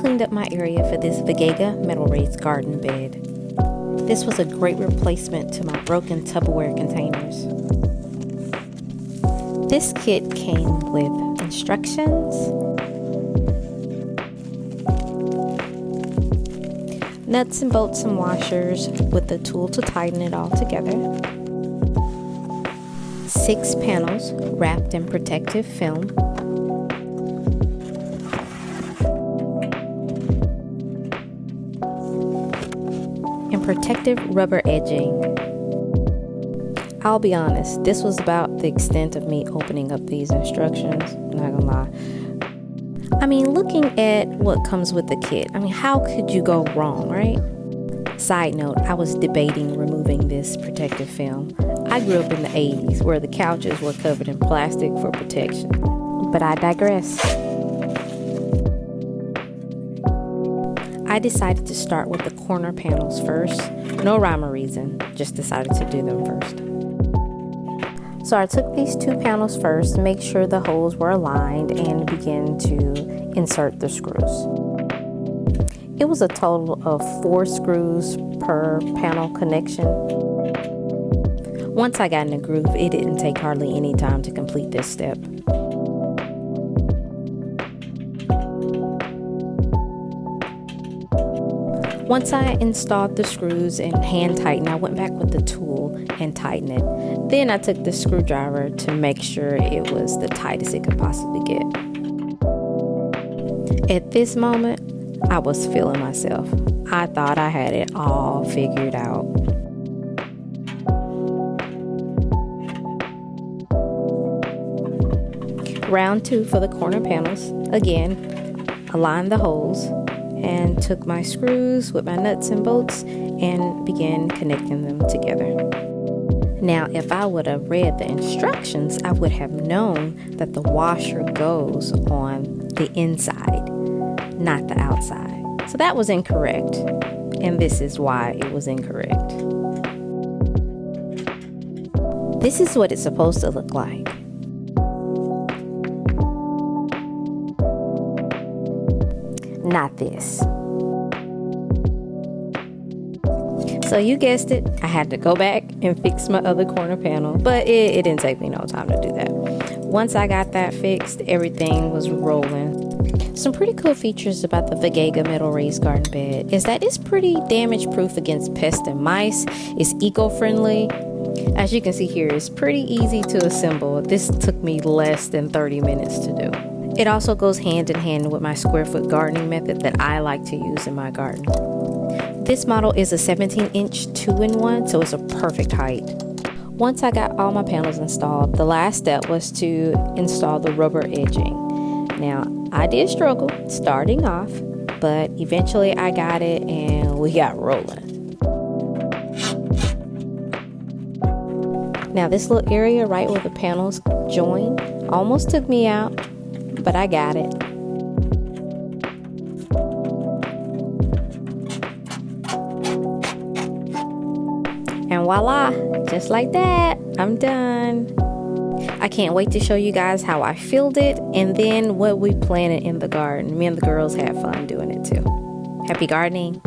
cleaned up my area for this Vegega metal raised garden bed. This was a great replacement to my broken Tupperware containers. This kit came with instructions, nuts and bolts and washers with the tool to tighten it all together, 6 panels wrapped in protective film, and protective rubber edging. I'll be honest, this was about the extent of me opening up these instructions, I'm not gonna lie. I mean, looking at what comes with the kit, how could you go wrong, right? Side note, I was debating removing this protective film. I grew up in the 80s where the couches were covered in plastic for protection. But I digress. I decided to start with the corner panels first. No rhyme or reason, just decided to do them first. So I took these 2 panels first, make sure the holes were aligned, and began to insert the screws. It was a total of 4 screws per panel connection. Once I got in the groove, it didn't take hardly any time to complete this step. Once I installed the screws and hand tightened, I went back with the tool and tightened it. Then I took the screwdriver to make sure it was the tightest it could possibly get. At this moment, I was feeling myself. I thought I had it all figured out. Round 2 for the corner panels. Again, aligned the holes and took my screws with my nuts and bolts and began connecting them together. Now, if I would have read the instructions, I would have known that the washer goes on the inside, not the outside. So that was incorrect, and this is why it was incorrect. This is what it's supposed to look like. Not this. So you guessed it, I had to go back and fix my other corner panel, but it didn't take me no time to do that. Once I got that fixed, everything was rolling. Some pretty cool features about the Vegega metal raised garden bed is that it's pretty damage proof against pests and mice. It's eco-friendly. As you can see here, it's pretty easy to assemble. This took me less than 30 minutes to do. It also goes hand in hand with my square foot gardening method that I like to use in my garden. This model is a 17-inch 2-in-1, so it's a perfect height. Once I got all my panels installed, the last step was to install the rubber edging. Now, I did struggle starting off, but eventually I got it and we got rolling. Now, this little area right where the panels join almost took me out, but I got it. And voila, just like that, I'm done. I can't wait to show you guys how I filled it and then what we planted in the garden. Me and the girls had fun doing it too. Happy gardening.